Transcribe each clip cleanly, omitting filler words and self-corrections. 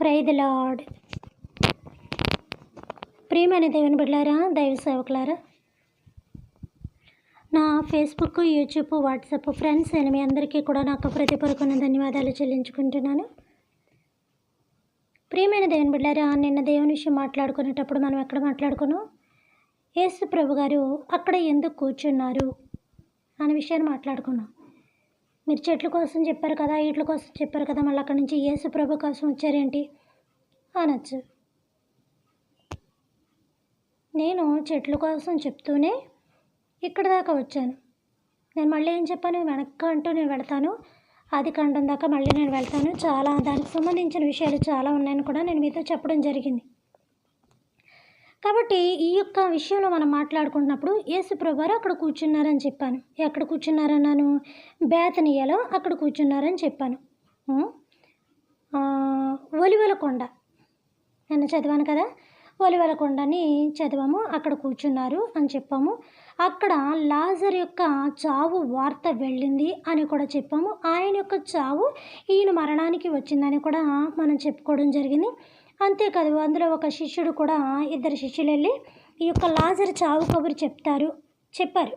Praise the lord. ప్రియమైన దేవుని బిడ్డలారా, దైవ సేవకులారా, నా ఫేస్బుక్, యూట్యూబ్, వాట్సాప్ ఫ్రెండ్స్ మీ అందరికీ కూడా నాకు ప్రతిపూర్వకమైన ధన్యవాదాలు చెల్లించుకుంటున్నాను. ప్రియమైన దేవుని బిడ్డలారా, నిన్న దేవుని విషయం మాట్లాడుకునేటప్పుడు మనం ఎక్కడ మాట్లాడుకున్నాం? యేసు ప్రభు గారు అక్కడ ఎందుకు కూర్చున్నారు అనే విషయాన్ని మాట్లాడుకున్నాం. మీరు చెట్ల కోసం చెప్పారు కదా, వీటి కోసం చెప్పారు కదా, మళ్ళీ అక్కడి నుంచి యేసు ప్రభు కోసం వచ్చారేంటి అనొచ్చు. నేను చెట్ల కోసం చెప్తూనే ఇక్కడ దాకా వచ్చాను. నేను మళ్ళీ ఏం చెప్పాను? వెనక్కి అంటూ నేను వెళ్తాను, ఆది కాండం దాకా మళ్ళీ నేను వెళ్తాను. చాలా దానికి సంబంధించిన విషయాలు చాలా ఉన్నాయని కూడా నేను మీతో చెప్పడం జరిగింది. కాబట్టి ఈ యొక్క విషయంలో మనం మాట్లాడుకుంటున్నప్పుడు యేసు ప్రభువారు అక్కడ కూర్చున్నారని చెప్పాను. ఎక్కడ కూర్చున్నారన్నాను? బేతనియలో అక్కడ కూర్చున్నారని చెప్పాను. ఒలివల కొండ నేను చదివాను కదా, ఒలివల కొండని చదివాము. అక్కడ కూర్చున్నారు అని చెప్పాము. అక్కడ లాజర్ యొక్క చావు వార్త వెళ్ళింది అని కూడా చెప్పాము. ఆయన యొక్క చావు ఈయన మరణానికి వచ్చిందని కూడా మనం చెప్పుకోవడం జరిగింది. అంతేకాదు, అందులో ఒక శిష్యుడు కూడా, ఇద్దరు శిష్యులు వెళ్ళి ఈ యొక్క లాజర్ చావు కబురు చెప్పారు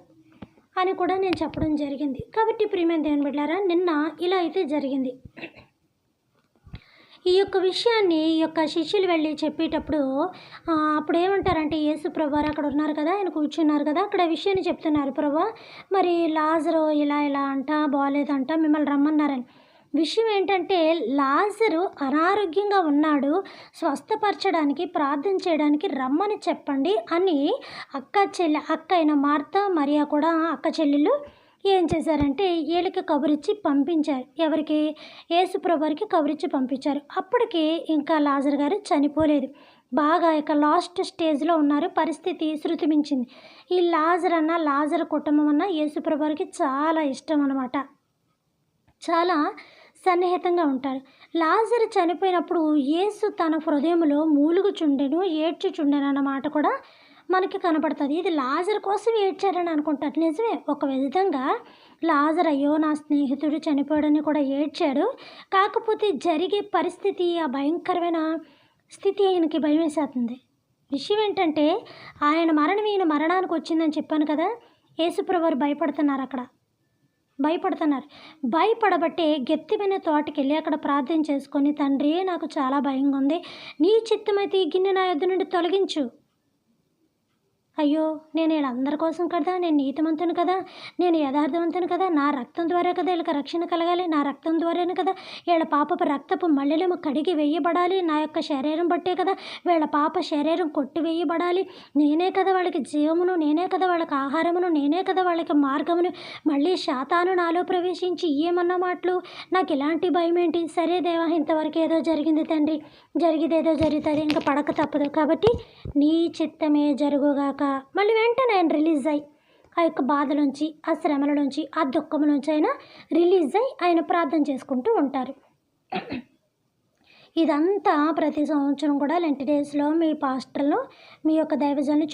అని కూడా నేను చెప్పడం జరిగింది. కాబట్టి ప్రియమైన దేవుని బిడ్డలారా, నిన్న ఇలా అయితే జరిగింది. ఈ యొక్క విషయాన్ని ఈ యొక్క శిష్యులు వెళ్ళి చెప్పేటప్పుడు అప్పుడు ఏమంటారంటే, యేసు ప్రభువారు అక్కడ ఉన్నారు కదా, ఆయన కూర్చున్నారు కదా, అక్కడ విషయాన్ని చెప్తున్నారు. ప్రభువా, మరి లాజరు ఇలా అంట, బాగాలేదంట, మిమ్మల్ని రమ్మన్నారని. విషయం ఏంటంటే, లాజరు అనారోగ్యంగా ఉన్నాడు, స్వస్థపరచడానికి ప్రార్థన చేయడానికి రమ్మని చెప్పండి అని అక్క అయిన మార్తా, మరియా కూడా అక్క చెల్లెళ్ళు ఏం చేశారంటే వీళ్ళకి కబురిచ్చి పంపించారు. ఎవరికి? యేసు ప్రభువారికి కబురిచ్చి పంపించారు. అప్పటికి ఇంకా లాజర్ గారు చనిపోలేదు, బాగా ఇక లాస్ట్ స్టేజ్లో ఉన్నారు. పరిస్థితి శృతి మించింది. ఈ లాజర్ కుటుంబం అన్న యేసు ప్రభువారికి చాలా ఇష్టం అన్నమాట, చాలా సన్నిహితంగా ఉంటారు. లాజరు చనిపోయినప్పుడు యేసు తన హృదయంలో మూలుగుచుండెను, ఏడ్చుచుండెను అన్న మాట కూడా మనకి కనపడుతుంది. ఇది లాజర్ కోసం ఏడ్చారని అనుకుంటారు. నిజమే, ఒక విధంగా లాజర్ అయ్యో నా స్నేహితుడు చనిపోయాడని కూడా ఏడ్చాడు. కాకపోతే జరిగే పరిస్థితి, ఆ భయంకరమైన స్థితి ఆయనకి భయం వేసేస్తుంది. విషయం ఏంటంటే, ఆయన మరణం ఈయన మరణానికి వచ్చిందని చెప్పాను కదా, యేసుప్రభువారు భయపడబట్టే గెత్తిమైన తోటకి వెళ్ళి అక్కడ ప్రార్థన చేసుకొని, తండ్రి నాకు చాలా భయంగా ఉంది, నీ చిత్తమైతే ఈ గిన్నె నా యొద్ద నుండి తొలగించు. అయ్యో, నేను వీళ్ళందరి కోసం కదా, నేను నీతిమంతుని కదా, నేను యథార్థవంతుని కదా, నా రక్తం ద్వారా కదా వీళ్ళకి రక్షణ కలగాలి, నా రక్తం ద్వారానే కదా వీళ్ళ పాపపు రక్తపు మళ్ళెలేమో కడిగి వేయబడాలి, నా యొక్క శరీరం బట్టే కదా వీళ్ళ పాప శరీరం కొట్టి వేయబడాలి, నేనే కదా వాళ్ళకి జీవమును, నేనే కదా వాళ్ళకి ఆహారమును, నేనే కదా వాళ్ళకి మార్గమును, మళ్ళీ శాతాను నాలో ప్రవేశించి ఏమన్న మాటలు, నాకు ఇలాంటి భయం ఏంటి? సరే దేవా, ఇంతవరకు ఏదో జరిగింది తండ్రి, జరిగేదేదో జరుగుతుంది, ఇంకా పడక తప్పదు, కాబట్టి నీ చిత్తమే జరుగుగాక. మళ్ళీ వెంటనే ఆయన రిలీజ్ అయ్యి ఆ యొక్క బాధలోంచి, ఆ శ్రమల నుంచి, ఆ దుఃఖం నుంచి అయినా రిలీజ్ అయ్యి ఆయన ప్రార్థన చేసుకుంటూ ఉంటారు. ఇదంతా ప్రతి సంవత్సరం కూడా లెంట్ డేస్లో మీ పాస్టర్లు, మీ యొక్క దైవజనులు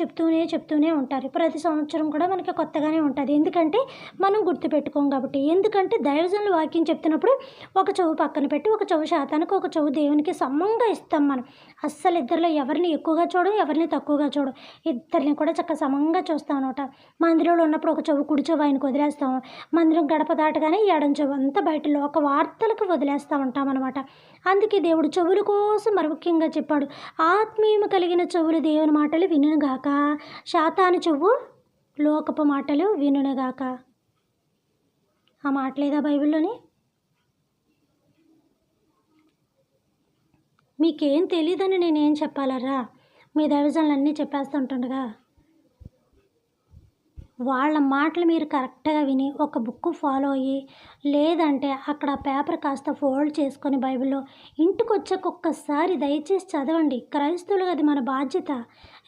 చెప్తూనే ఉంటారు. ప్రతి సంవత్సరం కూడా మనకి కొత్తగానే ఉంటుంది. ఎందుకంటే మనం గుర్తుపెట్టుకోం కాబట్టి. ఎందుకంటే దైవజనులు వాక్యం చెప్తున్నప్పుడు ఒక చెవు పక్కన పెట్టి, ఒక చెవు శాతానికి, ఒక చెవు దేవునికి సమంగా ఇస్తాం. మనం అస్సలు ఇద్దరిలో ఎవరిని ఎక్కువగా చూడం, ఎవరిని తక్కువగా చూడం, ఇద్దరిని కూడా చక్కగా సమంగా చూస్తాం అనమాట. మందిరంలో ఉన్నప్పుడు ఒక చెవు కుడి చెవు ఆయనకు వదిలేస్తాం, మందిరం గడప దాటగానే ఎడం చెవు అంతా బయట లోక వార్తలకు వదిలేస్తూ ఉంటాం అనమాట. అందుకే దేవుడు చెవుల కోసం మరి ముఖ్యంగా చెప్పాడు, ఆత్మీయము కలిగిన చెవులు దేవుని మాటలు వినుగాక, శాతాను చెవు లోకపు మాటలు వినుగాక. ఆ మాట లేదా బైబిల్లోని? మీకేం తెలియదని నేనేం చెప్పాలరా? మీ దైవజనులు అన్నీ చెప్పేస్తుంటుండగా వాళ్ళ మాటలు మీరు కరెక్ట్గా విని ఒక బుక్ ఫాలో అయ్యి, లేదంటే అక్కడ పేపర్ కాస్త ఫోల్డ్ చేసుకొని బైబిల్లో ఇంటికి వచ్చాక ఒక్కసారి దయచేసి చదవండి. క్రైస్తవులుగా అది మన బాధ్యత.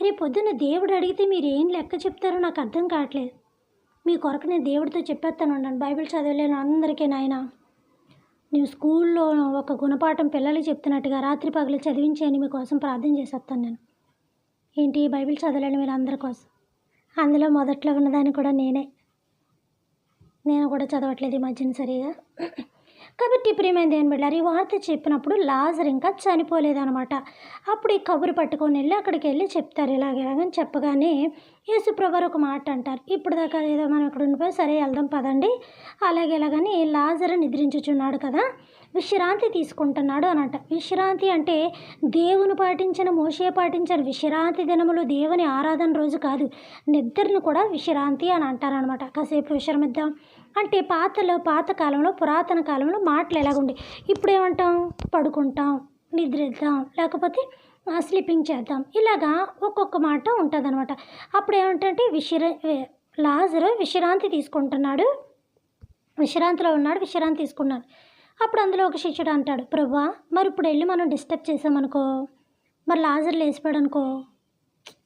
రేపు పొద్దున్న దేవుడు అడిగితే మీరు ఏం లెక్క చెప్తారో నాకు అర్థం కావట్లేదు. మీ కొరకు నేను దేవుడితో చెప్పేస్తాను ఉండండి. బైబిల్ చదవలేను అందరికీ నాయన, నేను స్కూల్లో ఒక గుణపాఠం పిల్లలకి చెప్తున్నట్టుగా రాత్రి పగలు చదివించేయని మీకోసం ప్రార్థన చేసేస్తాను. ఏంటి బైబిల్ చదవలేను మీరు అందరి కోసం? అందులో మొదట్లో ఉన్నదాన్ని కూడా నేను కూడా చదవట్లేదు ఈ మధ్యన సరిగా. కాబట్టి ప్రియమైన దేవుని బిడ్డలారా, ఈ వార్త చెప్పినప్పుడు లాజర్ ఇంకా చనిపోలేదనమాట. అప్పుడు ఈ కబురు పట్టుకొని వెళ్ళి అక్కడికి వెళ్ళి చెప్తారు, ఇలాగని చెప్పగానే యేసుప్రభువారు ఒక మాట అంటారు, ఇప్పుడు దాకా ఏదో మనం ఇక్కడ ఉండిపోయి సరే వెళ్దాం పదండి, అలాగే ఇలాగని లాజరు నిద్రించుచున్నాడు కదా, విశ్రాంతి తీసుకుంటున్నాడు అని అంట. విశ్రాంతి అంటే దేవుని పాటించిన మోషే పాటించిన విశ్రాంతి దినములు దేవుని ఆరాధన రోజు కాదు, నిద్రను కూడా విశ్రాంతి అని అంటారనమాట. కాసేపు విశ్రమిద్దాం అంటే పాత కాలంలో పురాతన కాలంలో మాటలు ఎలాగుండి, ఇప్పుడు ఏమంటాం, పడుకుంటాం, నిద్రిద్దాం, లేకపోతే స్లీపింగ్ చేద్దాం, ఇలాగా ఒక్కొక్క మాట ఉంటుంది అనమాట. అప్పుడు ఏమంటే లాజరు విశ్రాంతి తీసుకుంటున్నాడు, విశ్రాంతిలో ఉన్నాడు, విశ్రాంతి తీసుకున్నాడు. అప్పుడు అందులో ఒక శిష్యుడు అంటాడు, ప్రభువా మరి ఇప్పుడు వెళ్ళి మనం డిస్టర్బ్ చేసామనుకో, మరి లాజర్ లేచిపోయాడు అనుకో,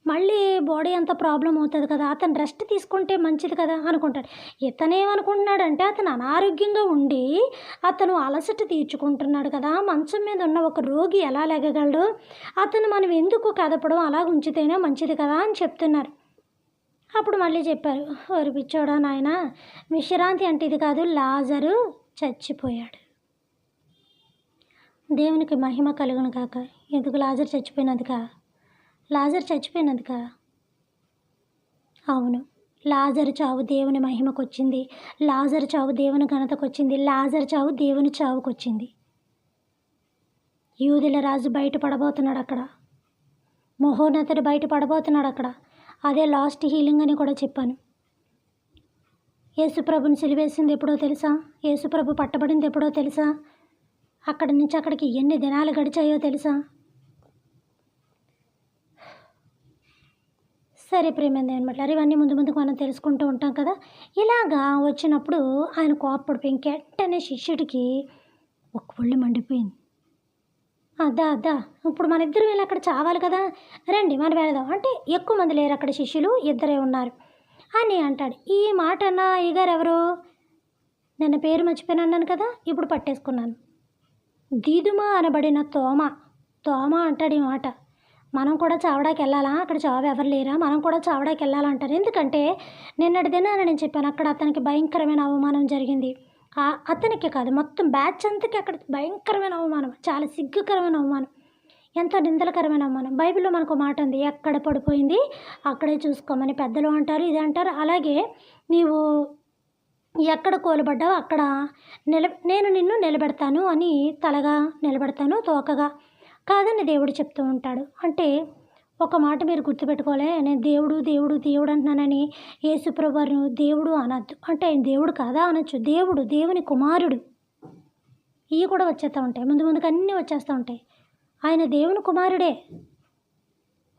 మళ్ళీ బాడీ అంతా ప్రాబ్లం అవుతుంది కదా, అతను రెస్ట్ తీసుకుంటే మంచిది కదా అనుకుంటాడు. ఇతనేమనుకుంటున్నాడంటే అతను అనారోగ్యంగా ఉండి అతను అలసట తీర్చుకుంటున్నాడు కదా, మంచం మీద ఉన్న ఒక రోగి ఎలా లెగగలడు, అతను మనం ఎందుకు కదపడం, అలా ఉంచితేనే మంచిది కదా అని చెప్తున్నారు. అప్పుడు మళ్ళీ చెప్పారు, ఓరి పిచ్చోడా నాయన, విశ్రాంతి అంటే ఇది కాదు, లాజరు చచ్చిపోయాడు. దేవునికి మహిమ కలుగును కాక. ఎందుకు లాజర్ చచ్చిపోయినదిగా, లాజర్ చచ్చిపోయినదిగా. అవును, లాజరు చావు దేవుని మహిమకు వచ్చింది, లాజరు చావు దేవుని ఘనతకు వచ్చింది, లాజరు చావు దేవుని చావుకు వచ్చింది. యూదుల రాజు బయటపడబోతున్నాడు అక్కడ, మహోన్నతుడు బయటపడబోతున్నాడు అక్కడ. అదే లాస్ట్ హీలింగ్ అని కూడా చెప్పాను. యేసుప్రభుని సిలువేసింది ఎప్పుడో తెలుసా, యేసుప్రభు పట్టబడింది ఎప్పుడో తెలుసా, అక్కడి నుంచి అక్కడికి ఎన్ని దినాలు గడిచాయో తెలుసా. సరే ప్రేమైంది అనమాట, ఇవన్నీ ముందు ముందుకు మనం తెలుసుకుంటూ ఉంటాం కదా. ఇలాగా వచ్చినప్పుడు ఆయన కోప్పడిపోయి ఇంకెట్టనే శిష్యుడికి ఒక ఒళ్ళు మండిపోయింది. అదా ఇప్పుడు మన ఇద్దరు వెళ్ళి అక్కడ చావాలి కదా, రండి మనం వెళదాం అంటే, ఎక్కువ మంది లేరు అక్కడ, శిష్యులు ఇద్దరే ఉన్నారు అని అంటాడు. ఈ మాట అన్న అయ్యగారు ఎవరు, నిన్న పేరు మర్చిపోయినా అన్నాను కదా, ఇప్పుడు పట్టేసుకున్నాను. దీదుమ అనబడిన తోమ అంటాడు ఈ మాట. మనం కూడా చావడానికి వెళ్ళాలా, అక్కడ చావు ఎవరు లేరా, మనం కూడా చావడానికి వెళ్ళాలంటారు. ఎందుకంటే నిన్నటి దినాన నేను చెప్పాను, అక్కడ అతనికి భయంకరమైన అవమానం జరిగింది. అతనికి కాదు, మొత్తం బ్యాచ్ అంతకి అక్కడ భయంకరమైన అవమానం, చాలా సిగ్గుకరమైన అవమానం, ఎంతో నిందలకరమైన అవమానం. బైబిల్లో మనకు మాట ఉంది, ఎక్కడ పడిపోయింది అక్కడే చూసుకోమని పెద్దలు అంటారు, ఇది అంటారు. అలాగే నీవు ఎక్కడ కూలబడ్డావు అక్కడ నేను నిన్ను నిలబెడతాను అని, తలగా నిలబెడతాను తోకగా కాదని దేవుడు చెప్తూ ఉంటాడు. అంటే ఒక మాట మీరు గుర్తుపెట్టుకోలే, నేను దేవుడు దేవుడు దేవుడు అంటున్నానని యేసుప్రభువును దేవుడు అనద్దు. అంటే ఆయన దేవుడు కాదా అనొచ్చు, దేవుడు, దేవుని కుమారుడు. ఇవి కూడా వచ్చేస్తూ ఉంటాయి, ముందుకు అన్నీ వచ్చేస్తూ ఉంటాయి. ఆయన దేవుని కుమారుడే.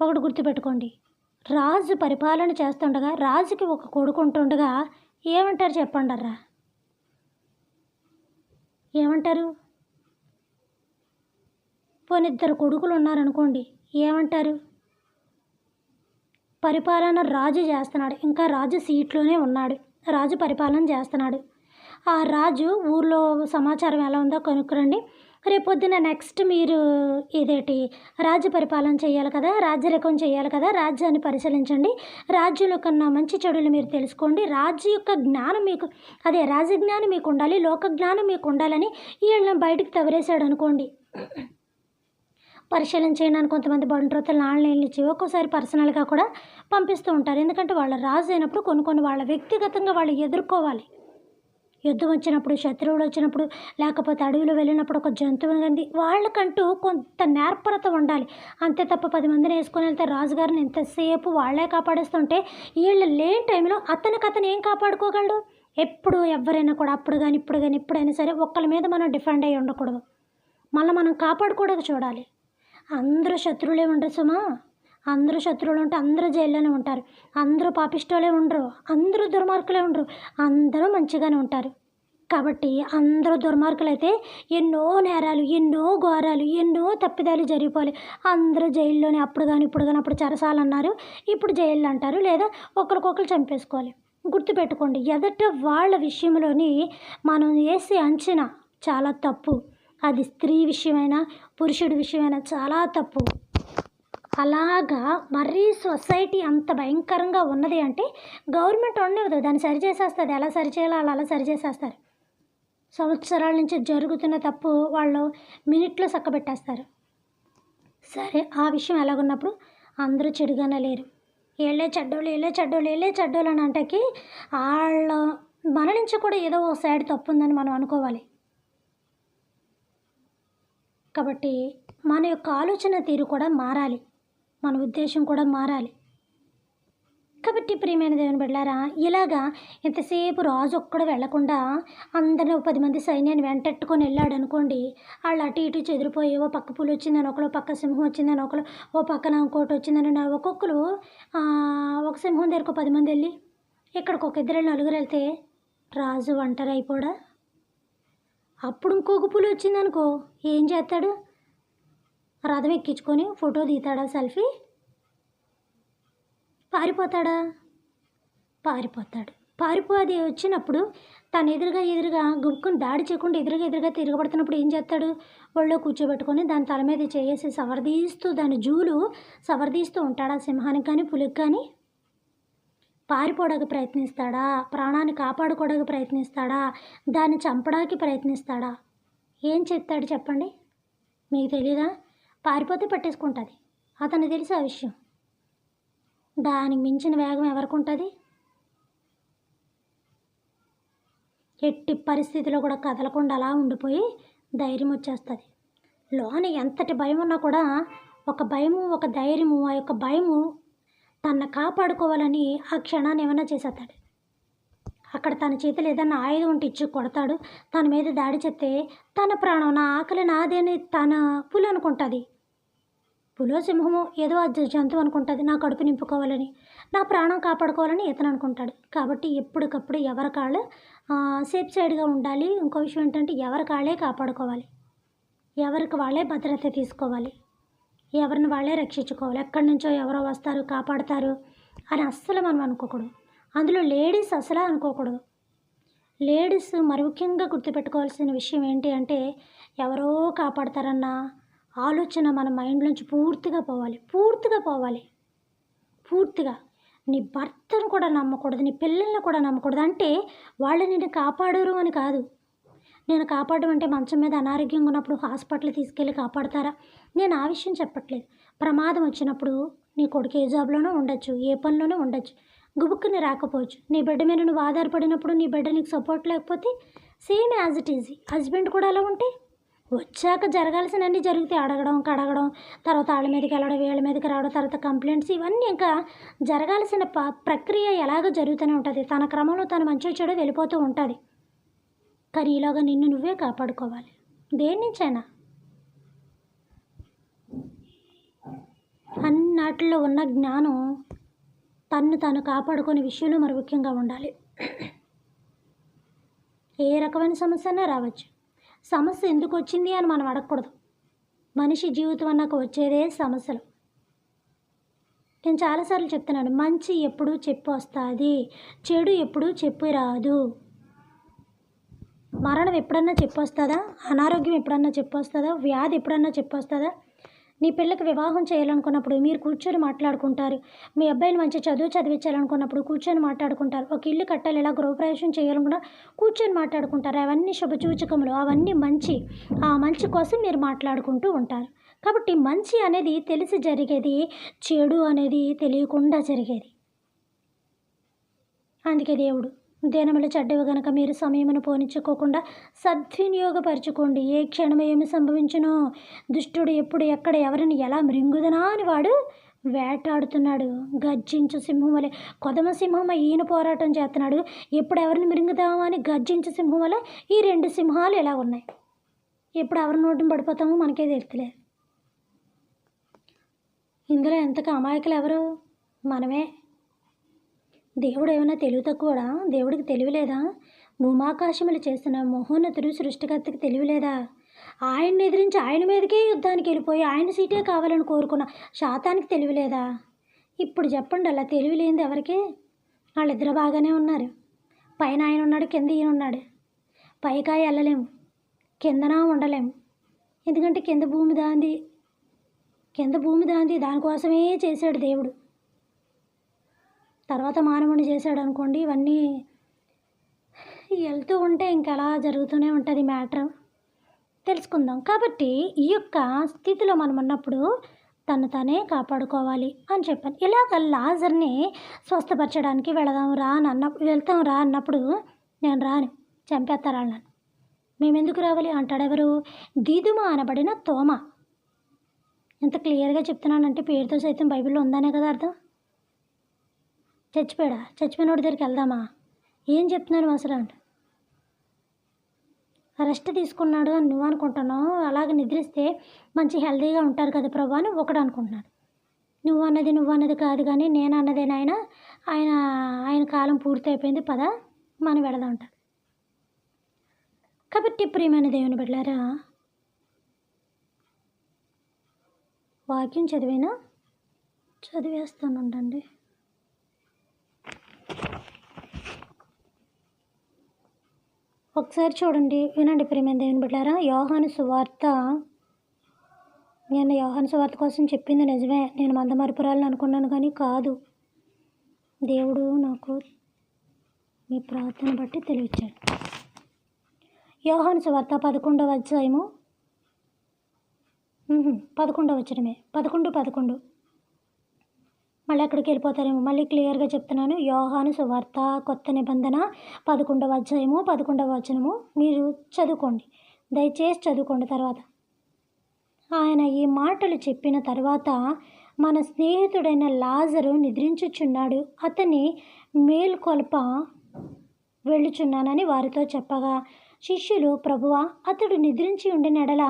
ఒకటి గుర్తుపెట్టుకోండి, రాజు పరిపాలన చేస్తుండగా, రాజుకి ఒక కొడుకు ఉంటుండగా ఏమంటారు చెప్పండర్రా, ఏమంటారు? పోనీ ఇద్దరు కొడుకులు ఉన్నారనుకోండి, ఏమంటారు? పరిపాలన రాజు చేస్తున్నాడు, ఇంకా రాజు సీట్లోనే ఉన్నాడు, రాజు పరిపాలన చేస్తున్నాడు. ఆ రాజు ఊర్లో సమాచారం ఎలా ఉందో కనుక్కురండి, రేపొద్దున నెక్స్ట్ మీరు ఇదేంటి రాజ్య పరిపాలన చేయాలి కదా, రాజ్యరకం చేయాలి కదా, రాజ్యాన్ని పరిశీలించండి, రాజ్యంలో కన్నా మంచి చెడులు మీరు తెలుసుకోండి, రాజ్య యొక్క జ్ఞానం మీకు, అదే రాజజ్ఞానం మీకు ఉండాలి, లోక జ్ఞానం మీకు ఉండాలని వీళ్ళని బయటికి తవరేశాడు అనుకోండి. పరిశీలన చేయడానికి కొంతమంది బండ్రోతలు ఆన్లైన్లు ఇచ్చి ఒక్కోసారి పర్సనల్గా కూడా పంపిస్తూ ఉంటారు. ఎందుకంటే వాళ్ళ రాజు అయినప్పుడు కొన్ని వాళ్ళ వ్యక్తిగతంగా వాళ్ళు ఎదుర్కోవాలి. యుద్ధం వచ్చినప్పుడు, శత్రువులు వచ్చినప్పుడు, లేకపోతే అడవిలో వెళ్ళినప్పుడు ఒక జంతువు కానీ వాళ్ళకంటూ కొంత నేర్పరత ఉండాలి. అంతే తప్ప 10 మందిని వేసుకొని వెళ్తే రాజుగారిని ఎంతసేపు వాళ్ళే కాపాడేస్తుంటే, వీళ్ళు లేని టైంలో అతను ఏం కాపాడుకోగలడు? ఎప్పుడు ఎవరైనా కూడా అప్పుడు కానీ ఇప్పుడు కానీ ఎప్పుడైనా సరే ఒక్కరి మీద మనం డిఫెండ్ అయ్యి ఉండకూడదు, మళ్ళీ మనం కాపాడుకోవడానికి చూడాలి. అందరూ శత్రువులే ఉండరు సుమా, అందరూ శత్రువులు ఉంటే అందరూ జైల్లోనే ఉంటారు, అందరూ పాపిష్టోలే ఉండరు, అందరూ దుర్మార్గులే ఉండరు, అందరూ మంచిగానే ఉంటారు. కాబట్టి అందరూ దుర్మార్గులైతే ఎన్నో నేరాలు, ఎన్నో ఘోరాలు, ఎన్నో తప్పిదాలు జరిగిపోవాలి. అందరూ జైల్లోనే, అప్పుడు కానీ ఇప్పుడు కానీ, అప్పుడు చెరసాలు అన్నారు, ఇప్పుడు జైళ్ళు అంటారు, లేదా ఒకరికొకరు చంపేసుకోవాలి. గుర్తుపెట్టుకోండి, ఎదట వాళ్ళ విషయంలోని మనం వేసే అంచనా చాలా తప్పు. అది స్త్రీ విషయమైనా పురుషుడి విషయమైనా చాలా తప్పు. అలాగా మరీ సొసైటీ అంత భయంకరంగా ఉన్నది అంటే గవర్నమెంట్ ఉండదు, దాన్ని సరిచేసేస్తుంది. ఎలా సరిచేయాలో అలా సరిచేసేస్తారు. సంవత్సరాల నుంచి జరుగుతున్న తప్పు వాళ్ళు మినిట్లో చక్కబెట్టేస్తారు. సరే, ఆ విషయం ఎలాగున్నప్పుడు అందరూ చెడుగానే లేరు. వీళ్ళే చెడ్డోళ్ళు, వీళ్ళే చెడ్డోళ్ళు, వీళ్ళే చెడ్డోళ్ళు అని అంటకి వాళ్ళ మన నుంచి కూడా ఏదో ఒక సైడ్ తప్పు ఉందని మనం అనుకోవాలి. కాబట్టి మన యొక్క ఆలోచన తీరు కూడా మారాలి, మన ఉద్దేశం కూడా మారాలి. కాబట్టి ప్రియమైన దేవుని బిడ్డలారా, ఇలాగా ఎంతసేపు రాజు ఒక్కడు వెళ్లకుండా అందరినీ 10 మంది సైన్యాన్ని వెంటెట్టుకొని వెళ్ళాడు అనుకోండి, వాళ్ళు అటు ఇటు చెదిరిపోయి ఓ పక్క పులి వచ్చిందని ఒకరు, పక్క సింహం వచ్చిందని ఒకరు, ఓ పక్కన ఇంకోటి వచ్చిందని ఒక్కొక్కరు ఒక సింహం దగ్గరకు 10 మంది వెళ్ళి ఇక్కడికి ఒక 2-4 వెళ్తే రాజు ఒంటరి అయిపోడా? అప్పుడు ఇంకొక పులి వచ్చిందనుకో ఏం చేస్తాడు? రథం ఎక్కించుకొని ఫోటో తీస్తాడా? సెల్ఫీ? పారిపోతాడా? పారిపోతాడు. పారిపోది వచ్చినప్పుడు తను ఎదురుగా గుక్కుని దాడి చేయకుండా ఎదురుగా తిరగబడుతున్నప్పుడు ఏం చేస్తాడు? ఒళ్ళో కూర్చోబెట్టుకొని దాని తల మీద చేసి సవరదీస్తూ దాని జూలు సవరదీస్తూ ఉంటాడా? సింహానికి కానీ పులికి కానీ? పారిపోవడానికి ప్రయత్నిస్తాడా? ప్రాణాన్ని కాపాడుకోవడానికి ప్రయత్నిస్తాడా? దాన్ని చంపడానికి ప్రయత్నిస్తాడా? ఏం చెప్తాడు చెప్పండి? మీకు తెలీదా? పారిపోతే పట్టేసుకుంటుంది. అతనికి తెలుసు ఆ విషయం. దానికి మించిన వేగం ఎవరికి ఉంటుంది? ఎట్టి పరిస్థితిలో కూడా కదలకుండా అలా ఉండిపోయి ధైర్యం వచ్చేస్తుంది. లోన ఎంతటి భయం ఉన్నా కూడా ఒక భయము, ఒక ధైర్యము, ఆ యొక్క భయము తనను కాపాడుకోవాలని ఆ క్షణాన్ని ఏమైనా చేసేస్తాడు. అక్కడ తన చేతిలో ఏదన్నా ఆయుధం ఉంటే ఇచ్చి కొడతాడు. తన మీద దాడి చేస్తే తన ప్రాణం, నా ఆకలి నాదే అని తన పులి అనుకుంటుంది. పులో సింహమో ఏదో జంతువు అనుకుంటుంది నా కడుపు నింపుకోవాలని, నా ప్రాణం కాపాడుకోవాలని ఇతను అనుకుంటాడు. కాబట్టి ఎప్పటికప్పుడు ఎవరి కాళ్ళు సేఫ్ సైడ్గా ఉండాలి. ఇంకో విషయం ఏంటంటే ఎవరి కాళ్ళే కాపాడుకోవాలి, ఎవరికి వాళ్ళే భద్రత తీసుకోవాలి, ఎవరిని వాళ్ళే రక్షించుకోవాలి. ఎక్కడి నుంచో ఎవరో వస్తారు కాపాడతారు అని అస్సలు మనం అనుకోకూడదు. అందులో లేడీస్ అసలు అనుకోకూడదు. లేడీస్ మరి ముఖ్యంగా గుర్తుపెట్టుకోవాల్సిన విషయం ఏంటి అంటే, ఎవరో కాపాడతారన్న ఆలోచన మన మైండ్ నుంచి పూర్తిగా పోవాలి. పూర్తిగా నీ భర్తను కూడా నమ్మకూడదు, నీ పిల్లల్ని కూడా నమ్మకూడదు. అంటే వాళ్ళు నిన్ను కాపాడరు అని కాదు. నేను కాపాడడం అంటే మంచం మీద అనారోగ్యంగా ఉన్నప్పుడు హాస్పిటల్ తీసుకెళ్ళి కాపాడతారా? నేను ఆ విషయం చెప్పట్లేదు. ప్రమాదం వచ్చినప్పుడు నీ కొడుకు ఏ జాబ్లోనో ఉండొచ్చు, ఏ పనిలోనో ఉండొచ్చు, గుబుక్కుని రాకపోవచ్చు. నీ బిడ్డ మీద నువ్వు ఆధారపడినప్పుడు నీ బిడ్డ నీకు సపోర్ట్ లేకపోతే same as it is husband కూడా అలా ఉంటే వచ్చాక జరగాల్సినవన్నీ జరుగుతాయి. అడగడం, కడగడం, తర్వాత వాళ్ళ మీదకి వెళ్ళడం, వీళ్ళ మీదకి రావడం, తర్వాత కంప్లైంట్స్, ఇవన్నీ ఇంకా జరగాల్సిన ప్రక్రియ ఎలాగో జరుగుతూనే ఉంటుంది. తన క్రమంలో తను మంచి చెడు వెళ్ళిపోతూ ఉంటుంది. కానీ ఈలోగా నిన్ను నువ్వే కాపాడుకోవాలి దేని నుంచైనా. అన్నిటిలో ఉన్న జ్ఞానం తను కాపాడుకునే విషయంలో మరి ముఖ్యంగా ఉండాలి. ఏ రకమైన సమస్య అయినా రావచ్చు. సమస్య ఎందుకు వచ్చింది అని మనం అడగకూడదు. మనిషి జీవితం అన్నాక వచ్చేదే సమస్యలు. నేను చాలాసార్లు చెప్తున్నాను, మంచి ఎప్పుడు చెప్పి వస్తుంది, చెడు ఎప్పుడు చెప్పి రాదు. మరణం ఎప్పుడన్నా చెప్పి వస్తుందా? అనారోగ్యం ఎప్పుడన్నా చెప్పి వస్తుందా? వ్యాధి ఎప్పుడన్నా చెప్పి వస్తుందా? నీ పిల్లకి వివాహం చేయాలనుకున్నప్పుడు మీరు కూర్చొని మాట్లాడుకుంటారు. మీ అబ్బాయిని మంచి చదువు చదివించాలనుకున్నప్పుడు కూర్చొని మాట్లాడుకుంటారు. ఒక ఇల్లు కట్టాలి, ఇలా గృహప్రవేశం చేయాలనుకున్నా కూర్చొని మాట్లాడుకుంటారు. అవన్నీ శుభసూచకములు, అవన్నీ మంచి. ఆ మంచి కోసం మీరు మాట్లాడుకుంటూ ఉంటారు. కాబట్టి మంచి అనేది తెలిసి జరిగేది, చెడు అనేది తెలియకుండా జరిగేది. అందుకే దేవుడు దినములు చెడ్డవి గనక మీరు సమయమును పోనిచ్చుకోకుండా సద్వినియోగపరచుకోండి. ఏ క్షణం ఏమి సంభవించునో, దుష్టుడు ఎప్పుడు ఎక్కడ ఎవరిని ఎలా మృంగుదనా అని వాడు వేటాడుతున్నాడు. గర్జించు సింహం వలె, కొదమ సింహం ఈయన పోరాటం చేస్తున్నాడు. ఎప్పుడు ఎవరిని మృంగుదామా అని గర్జించు సింహం వలె ఈ 2 సింహాలు ఎలా ఉన్నాయి. ఎప్పుడు ఎవరి నోటిని పడిపోతామో మనకే తెలుస్తలేదు. ఇందులో ఎంతగా అమాయకులు ఎవరు? మనమే. దేవుడు ఏమైనా తెలివి తక్కువడా? దేవుడికి తెలివిలేదా? భూమాకాశములు చేసిన మహోన్నతుడు సృష్టికర్తకి తెలివిలేదా? ఆయన్ని ఎదిరించి ఆయన మీదకే యుద్ధానికి వెళ్ళిపోయి ఆయన సీటే కావాలని కోరుకున్న శాతానికి తెలివిలేదా? ఇప్పుడు చెప్పండి, అలా తెలివి లేనిది ఎవరికి? వాళ్ళిద్దరు బాగానే ఉన్నారు. పైన ఆయన ఉన్నాడు, కింద ఈయన ఉన్నాడు. పైకాయ వెళ్ళలేము, కిందన ఉండలేము. ఎందుకంటే కింద భూమి దాంది, దానికోసమే చేశాడు దేవుడు. తర్వాత మానవుని చేశాడు అనుకోండి, ఇవన్నీ వెళ్తూ ఉంటే ఇంకా అలా జరుగుతూనే ఉంటుంది మ్యాటర్. తెలుసుకుందాం. కాబట్టి ఈ యొక్క స్థితిలో మనం ఉన్నప్పుడు తను తనే కాపాడుకోవాలి అని చెప్పాను. ఇలాగ లాజర్ని స్వస్థపరచడానికి వెళ్తాం రా అన్నప్పుడు నేను రాను, చంపేస్తారు వాళ్ళని. మేమెందుకు రావాలి అంటాడు. ఎవరు? దిదుమ అనబడిన తోమ. ఎంత క్లియర్గా చెప్తున్నానంటే పేరుతో సైతం బైబిల్లో ఉందనే కదా అర్థం. చచ్చిపోయినోడి దగ్గరికి వెళ్దామా? ఏం చెప్తున్నాను అసలు అంటే రెస్ట్ తీసుకున్నాడు అని నువ్వు అనుకుంటున్నావు. అలాగే నిద్రిస్తే మంచి హెల్తీగా ఉంటారు కదా ప్రభు అని ఒకడు అనుకుంటున్నాడు. నువ్వు అన్నది కాదు కానీ నేను అన్నదే నాయన. ఆయన కాలం పూర్తి అయిపోయింది, పద మనం వెళదాం అంటారు. కాబట్టి ప్రియమైన దేవుని బిడ్డలారా, వాక్యం చదివేస్తానుండండి. ఒకసారి చూడండి, వినండి ప్రియమైన దేవుని బిడ్డలారా. యోహాను సువార్త. నేను యోహాను సువార్త కోసం చెప్పింది నిజమే. నేను మందమరుపురాలని అనుకున్నాను కానీ కాదు. దేవుడు నాకు మీ ప్రార్థన బట్టి తెలియచాడు. యోహాను సువార్త 11వ అధ్యాయము 11వ వచనమే. 11 మళ్ళీ అక్కడికి వెళ్ళిపోతారేమో. మళ్ళీ క్లియర్గా చెప్తున్నాను. యోహాను సువార్త కొత్త నిబంధన 11వ అధ్యాయము 11వ వచనము మీరు చదువుకోండి, దయచేసి చదువుకోండి. తర్వాత ఆయన ఈ మాటలు చెప్పిన తర్వాత, మన స్నేహితుడైన లాజరు నిద్రించుచున్నాడు, అతన్ని మేల్కొల్ప వెళ్ళుచున్నానని వారితో చెప్పగా, శిష్యులు, ప్రభువా, అతడు నిద్రించి ఉండిన ఎడల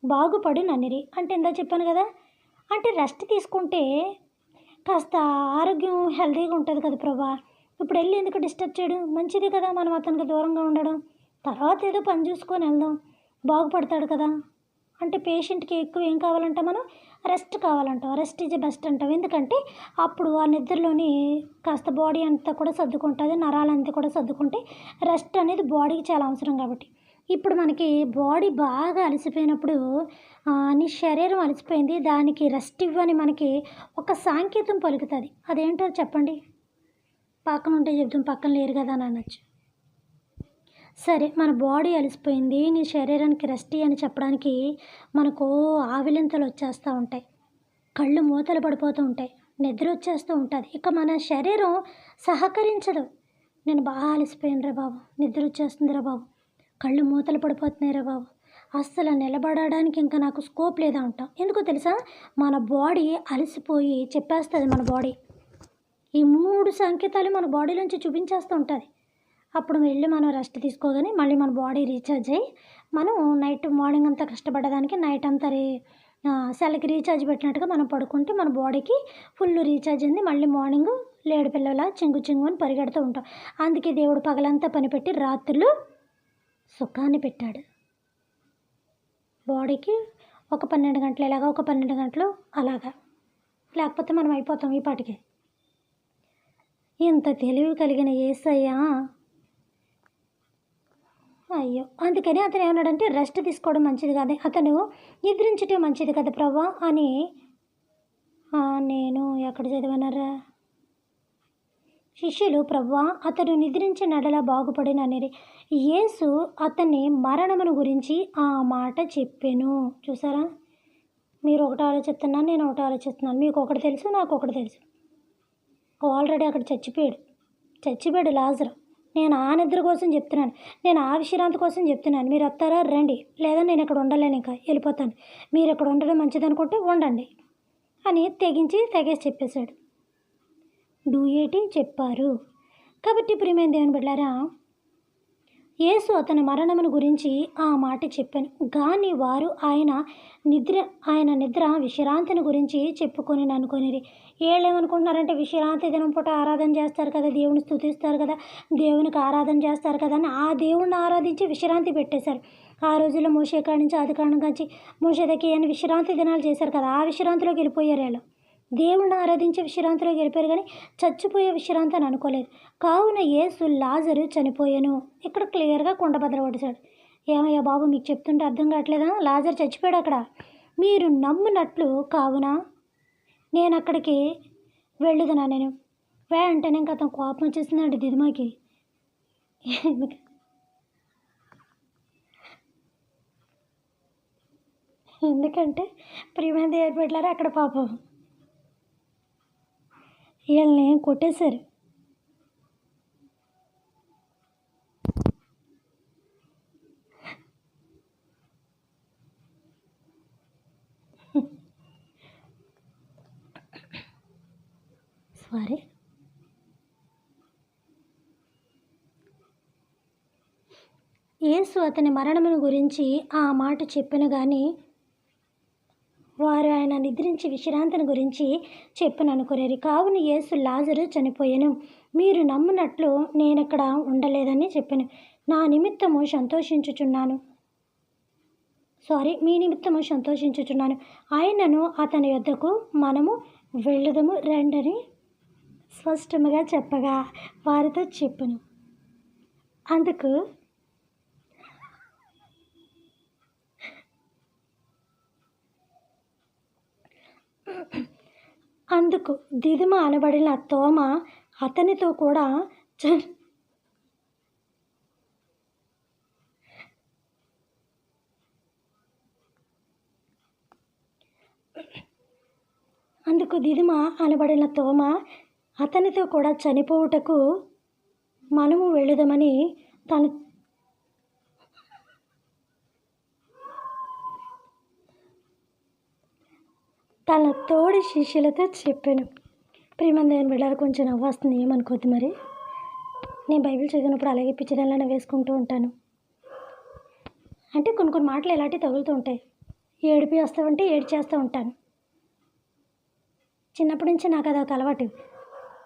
బాగుపడుననిరి. అంటే ఇందా చెప్పాను కదా, అంటే రెస్ట్ తీసుకుంటే కాస్త ఆరోగ్యం హెల్తీగా ఉంటుంది కదా ప్రభా. ఇప్పుడు వెళ్ళి ఎందుకు డిస్టర్బ్ చేయడం? మంచిది కదా మనం అతనికి దూరంగా ఉండడం. తర్వాత ఏదో పని చూసుకొని వెళ్దాం, బాగుపడతాడు కదా. అంటే పేషెంట్కి ఎక్కువ ఏం కావాలంట? మనం రెస్ట్ కావాలంటాం. రెస్ట్ ఈజ్ బెస్ట్ అంటాం. ఎందుకంటే అప్పుడు ఆ నిద్రలోని కాస్త బాడీ అంతా కూడా సర్దుకుంటుంది, నరాలంతా కూడా సర్దుకుంటే రెస్ట్ అనేది బాడీకి చాలా అవసరం. కాబట్టి ఇప్పుడు మనకి బాడీ బాగా అలసిపోయినప్పుడు నీ శరీరం అలసిపోయింది, దానికి రెస్ట్ ఇవ్వని మనకి ఒక సాంకేతం పలుకుతుంది. అదేంటో చెప్పండి. పక్కన ఉంటే చెప్తాం, పక్కన లేరు కదా అని అనొచ్చు. సరే, మన బాడీ అలసిపోయింది, నీ శరీరానికి రెస్ట్ అని చెప్పడానికి మనకు ఆవిలింతలు వచ్చేస్తూ ఉంటాయి, కళ్ళు మూతలు పడిపోతూ ఉంటాయి, నిద్ర వచ్చేస్తూ ఉంటుంది. ఇక మన శరీరం సహకరించదు. నేను బాగా అలసిపోయాను రా బాబు, నిద్ర వచ్చేస్తుంది రా బాబు, కళ్ళు మూతలు పడిపోతున్నాయి రా బాబు, అస్సలు నిలబడడానికి ఇంకా నాకు స్కోప్ లేదా ఉంటాం. ఎందుకో తెలుసా? మన బాడీ అలసిపోయి చెప్పేస్తుంది. మన బాడీ ఈ 3 సంకేతాలు మన బాడీలోంచి చూపించేస్తూ ఉంటుంది. అప్పుడు వెళ్ళి మనం రెస్ట్ తీసుకోగానే మళ్ళీ మన బాడీ రీఛార్జ్ అయ్యి మనం మార్నింగ్ అంతా కష్టపడడానికి నైట్ అంతా సెల్కి రీఛార్జ్ పెట్టినట్టుగా మనం పడుకుంటే మన బాడీకి ఫుల్ రీఛార్జ్ అయింది. మళ్ళీ మార్నింగ్ లేడి పిల్లల చింగు అని పరిగెడుతూ ఉంటాం. అందుకే దేవుడు పగలంతా పనిపెట్టి రాత్రులు సుఖాన్ని పెట్టాడు. బాడీకి ఒక 12 గంటలు ఇలాగా, ఒక 12 గంటలు అలాగా, లేకపోతే మనం అయిపోతాం ఈ పాటికి. ఇంత తెలివి కలిగిన యేసయ్య అయ్యో, అందుకని అతను ఏమన్నాడంటే రెస్ట్ తీసుకోవడం మంచిది కాదు, అతను నిద్రించటం మంచిది కదా ప్రభా అని. నేను ఎక్కడ చదివానరా? శిష్యులు, ప్రభువా, అతడు నిద్రించిన ఎడల బాగుపడిననిరి. యేసు అతన్ని మరణమును గురించి ఆ మాట చెప్పెను. చూసారా? మీరు ఒకటి ఆలోచిస్తున్నాను, నేను ఒకటి ఆలోచిస్తున్నాను. మీకు ఒకటి తెలుసు, నాకు ఒకటి తెలుసు. ఆల్రెడీ అక్కడ చచ్చిపోయాడు లాజరు. నేను ఆ నిద్ర కోసం చెప్తున్నాను, నేను ఆ విశ్రాంతి కోసం చెప్తున్నాను. మీరు వస్తారా? రండి, లేదా నేను ఇక్కడ ఉండలేను, ఇంకా వెళ్ళిపోతాను. మీరు ఇక్కడ ఉండడం మంచిది అనుకుంటే ఉండండి అని తెగేసి చెప్పేశాడు. డూయేటి చెప్పారు. కాబట్టి ప్రియమైన దేవుని బిడ్డలారా, యేసు అతని మరణమును గురించి ఆ మాట చెప్పాను. కానీ వారు ఆయన నిద్ర విశ్రాంతిని గురించి చెప్పుకొని అనుకొనిరి. ఏమనుకుంటున్నారంటే విశ్రాంతి దినం పూట ఆరాధన చేస్తారు కదా, దేవుని స్తుతిస్తారు కదా, దేవునికి ఆరాధన చేస్తారు కదా అని ఆ దేవుణ్ణి ఆరాధించి విశ్రాంతి పెట్టేశారు. ఆ రోజుల్లో మోషే కాడి నుంచి ఆది కాండం నుంచి మోషే దగ్గర అని విశ్రాంతి దినాలు చేశారు కదా, ఆ విశ్రాంతిలోకి వెళ్ళిపోయారు. వాళ్ళు దేవుణ్ణి ఆరాధించే విశ్రాంతిలోకి వెళ్ళిపోయారు, కానీ చచ్చిపోయే విశ్రాంతి అని అనుకోలేదు. కావున యేసు లాజరు చనిపోయాను. ఇక్కడ క్లియర్గా కుండ బద్దలగొట్టేశాడు. ఏమయ్యా బాబు, మీకు చెప్తుంటే అర్థం కావట్లేదా? లాజరు చచ్చిపోయాడు అక్కడ, మీరు నమ్మునట్లు. కావున నేను అక్కడికి వెళ్ళుదునా. నేను వెంటనే ఇంకా అతను కోపం వచ్చేసిందండి దిదుమాకి. ఎందుకు ఎందుకంటే ప్రియమైన దేవుని బిడ్డలారా అక్కడ పాపం వీళ్ళని కొట్టేశారు. సారీ. యేసు అతని మరణమును గురించి ఆ మాట చెప్పిన కానీ వారు ఆయన నిద్రించి విశ్రాంతిని గురించి చెప్పననుకునేది. కావున యేసు లాజరు చనిపోయాను, మీరు నమ్మునట్లు నేనక్కడ ఉండలేదని చెప్పాను. నా నిమిత్తము సంతోషించుచున్నాను మీ నిమిత్తము సంతోషించుచున్నాను. ఆయనను అతని యొద్దకు మనము వెళ్ళుదము రండని స్పష్టముగా చెప్పగా వారితో చెప్పాను. అందుకు దిదుమ అనబడిన తోమ అతనితో కూడా చనిపోవుటకు మనము వెళ్ళుదామని తన తోడి శిష్యులతో చెప్పాను. ప్రియమైన దేవుని బిడ్డలారా, కొంచెం నవ్వు వస్తుంది, ఏమనుకోద్దు. మరి నేను బైబిల్ చదివినప్పుడు అలాగే పిచ్చిదానిలానే వేసుకుంటూ ఉంటాను. అంటే కొన్ని మాటలు ఎలాంటివి తగులుతూ ఉంటాయి. ఏడిపి వస్తామంటే ఏడ్చేస్తూ ఉంటాను. చిన్నప్పటి నుంచి నాకు అదొక అలవాటు.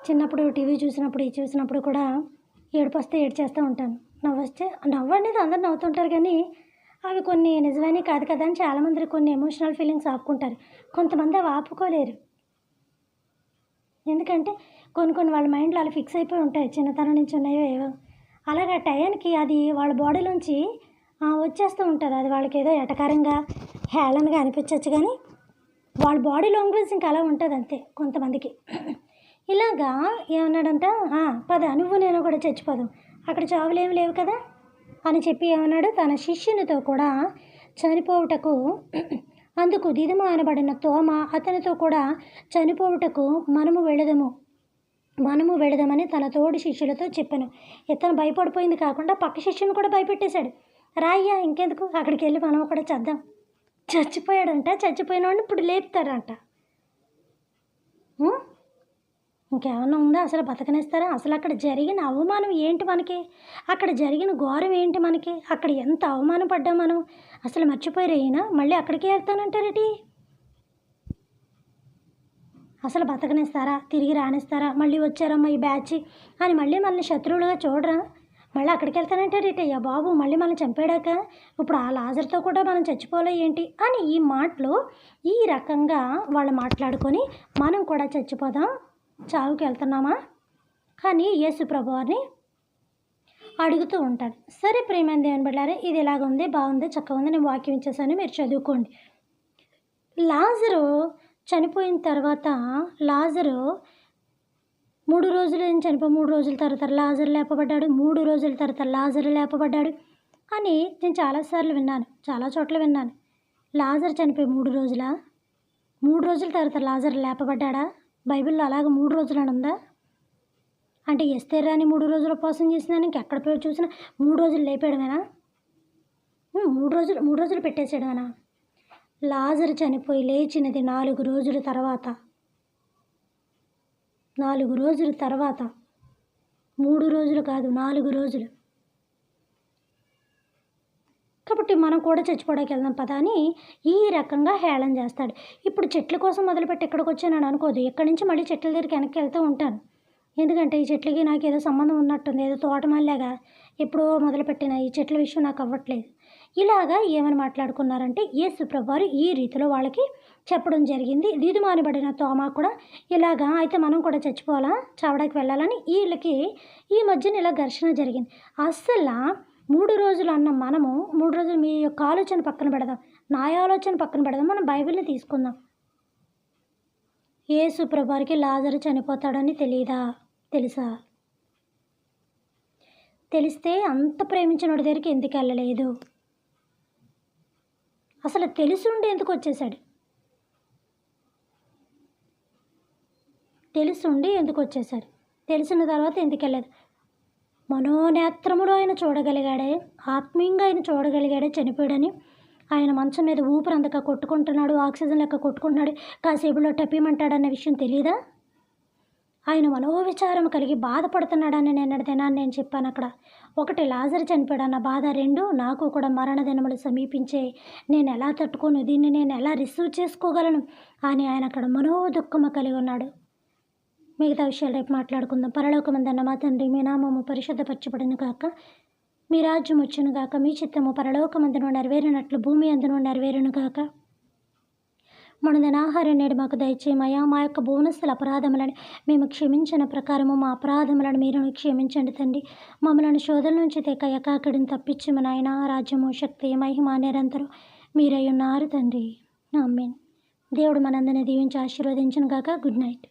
చిన్నప్పుడు టీవీ చూసినప్పుడు కూడా ఏడుపు వస్తే ఏడ్చేస్తూ ఉంటాను. నవ్వు అనేది అందరు నవ్వుతుంటారు, కానీ అవి కొన్ని నిజమైనవి కాదు కదా అని చాలామంది కొన్ని ఎమోషనల్ ఫీలింగ్స్ ఆపుకుంటారు. కొంతమంది అవి ఆపుకోలేరు. ఎందుకంటే కొన్ని వాళ్ళ మైండ్లో అలా ఫిక్స్ అయిపోయి ఉంటాయి, చిన్నతనం నుంచి ఉన్నాయో ఏవో. అలాగే ఆ టయానికి అది వాళ్ళ బాడీలోంచి వచ్చేస్తూ ఉంటుంది. అది వాళ్ళకి ఏదో ఎటకారంగా హేళనగా అనిపించవచ్చు, కానీ వాళ్ళ బాడీ లాంగ్వేజ్ ఇంకా అలా ఉంటుంది అంతే కొంతమందికి. ఇలాగా ఏమన్నాడంట, పద నువ్వు నేను కూడా చచ్చిపోదాం, అక్కడ చావులేమి లేవు కదా అని చెప్పి ఏమన్నాడు, తన శిష్యునితో కూడా చనిపోవుటకు అందుకు దిదుమ అనబడిన తోమ అతనితో కూడా చనిపోవుటకు మనము వెళదామని తన తోడి శిష్యులతో చెప్పాను. ఇతను భయపడిపోయింది కాకుండా పక్క శిష్యుని కూడా భయపెట్టేశాడు. రాయ్యా, ఇంకెందుకు, అక్కడికి వెళ్ళి మనం కూడా చేద్దాం. చచ్చిపోయాడంట, చచ్చిపోయిన వాడిని ఇప్పుడు లేపుతారంట. ఇంకేమన్నా ఉందా? అసలు బతకనిస్తారా? అసలు అక్కడ జరిగిన అవమానం ఏంటి మనకి, అక్కడ జరిగిన ఘోరం ఏంటి మనకి, అక్కడ ఎంత అవమానం పడ్డాం మనం, అసలు మర్చిపోయారు. అయినా మళ్ళీ అక్కడికే వెళ్తానంటారేటి? అసలు బతకనిస్తారా? తిరిగి రానిస్తారా? మళ్ళీ వచ్చారమ్మా ఈ బ్యాచ్ అని మళ్ళీ మనల్ని శత్రువులుగా చూడరా? మళ్ళీ అక్కడికి వెళ్తానంటారేటి? అయ్యా బాబు, మళ్ళీ మనం చంపాడాక ఇప్పుడు ఆ లాజర్తో కూడా మనం చచ్చిపోలే ఏంటి అని ఈ మాటలు ఈ రకంగా వాళ్ళు మాట్లాడుకొని మనం కూడా చచ్చిపోదాం, చావుకి వెళ్తున్నామా కానీ యేసు ప్రభువారిని అడుగుతూ ఉంటాడు. సరే ప్రియమైన దేవుని బిడ్డలారా, ఇది ఇలాగ ఉంది, బాగుంది, చక్కగా ఉంది, నేను వాక్యం ఇచ్చేసాను, మీరు చదువుకోండి. లాజరు చనిపోయిన తర్వాత లాజరు 3 రోజులు చనిపోయి 3 రోజుల తర్వాత లాజరు లేపబడ్డాడు, 3 రోజుల తర్వాత లాజరు లేపబడ్డాడు అని నేను చాలాసార్లు విన్నాను, చాలా చోట్ల విన్నాను. లాజరు చనిపోయి 3 రోజుల తర్వాత లాజరు లేపబడ్డా? బైబిల్లో అలాగ 3 రోజులు అని ఉందా? అంటే ఎస్తేర్ రాని 3 రోజులు ఉపవాసం చేసిందని ఇంకెక్కడ పోయి చూసినా 3 రోజులు లేపేయడమేనా? 3 రోజులు పెట్టేసేయడమేనా? లాజరు చనిపోయి లేచినది 4 రోజుల తర్వాత, 4 రోజుల తర్వాత, 3 రోజులు కాదు 4 రోజులు. కాబట్టి మనం కూడా చచ్చిపోవడానికి వెళ్దాం పదా అని ఈ రకంగా హేళన చేస్తాడు. ఇప్పుడు చెట్ల కోసం మొదలుపెట్టి ఎక్కడికి వచ్చానని అనుకోదు, ఎక్కడి నుంచి మళ్ళీ చెట్ల దగ్గరికి వెనక్కి వెళ్తూ ఉంటాను. ఎందుకంటే ఈ చెట్లకి నాకు ఏదో సంబంధం ఉన్నట్టుంది, ఏదో తోటమల్లాగా ఎప్పుడో మొదలుపెట్టిన ఈ చెట్ల విషయం నాకు అవ్వట్లేదు. ఇలాగా ఏమని మాట్లాడుకున్నారంటే యేసు ప్రభువారు ఈ రీతిలో వాళ్ళకి చెప్పడం జరిగింది. దిదుమానబడిన తోమా కూడా ఇలాగా అయితే మనం కూడా చచ్చిపోవాలా, చావడానికి వెళ్ళాలని వీళ్ళకి ఈ మధ్యన ఇలా ఘర్షణ జరిగింది. అస్సలు 3 రోజులు అన్న మనము 3 రోజులు మీ యొక్క ఆలోచన పక్కన పెడదాం, నా ఆలోచన పక్కన పెడదాం, మనం బైబిల్ని తీసుకుందాం. యేసు ప్రభువారికి లాజరు చనిపోతాడని తెలుసా? తెలిస్తే అంత ప్రేమించినోడి దగ్గరికి ఎందుకు వెళ్ళలేదు? అసలు తెలుసుండి ఎందుకు వచ్చేసాడు? తెలుసుండి ఎందుకు వచ్చేసాడు? తెలిసిన తర్వాత ఎందుకు వెళ్ళలేదు? మనోనేత్రములో ఆయన చూడగలిగాడే, ఆత్మీయంగా ఆయన చూడగలిగాడే చనిపోయాడని. ఆయన మంచం మీద ఊపిరందక కొట్టుకుంటున్నాడు, ఆక్సిజన్ లెక్క కొట్టుకుంటున్నాడు, కాసేపులో టపిమంటాడన్న విషయం తెలియదా? ఆయన మనోవిచారం కలిగి బాధపడుతున్నాడని నిన్నటి దినాన్ని నేను చెప్పాను అక్కడ. ఒకటి, లాజరు చనిపోయాడన్న బాధ. 2, నాకు కూడా మరణ దినములు సమీపించే, నేను ఎలా తట్టుకోను, దీన్ని నేను ఎలా రిసీవ్ చేసుకోగలను అని ఆయన అక్కడ మనోదుఖము కలిగి ఉన్నాడు. మిగతా విషయాలు రేపు మాట్లాడుకుందాం. పరలోకమందున్న మా తండ్రి, మీ నామము పరిశుద్ధపరచబడును గాక, మీ రాజ్యం వచ్చును గాక, మీ చిత్తము పరలోకమందున నెరవేరినట్లు భూమి అందును నెరవేరును గాక. మనదిన ఆహారం నేడు మాకు దయచేయమయ్యా. మా యొక్క బోనస్తుల అపరాధములను మేము క్షమించిన ప్రకారము మా అపరాధములను మీరు క్షమించండి తండ్రి. మమ్మల్ని శోధన నుంచి తెక కాకడిని తప్పించము నాయన. రాజ్యము, శక్తి, మహిమ నిరంతరం మీరై ఉన్నారు తండ్రి. ఆమేన్. దేవుడు మనందరినీ దీవించి ఆశీర్వదించును గాక. Good night.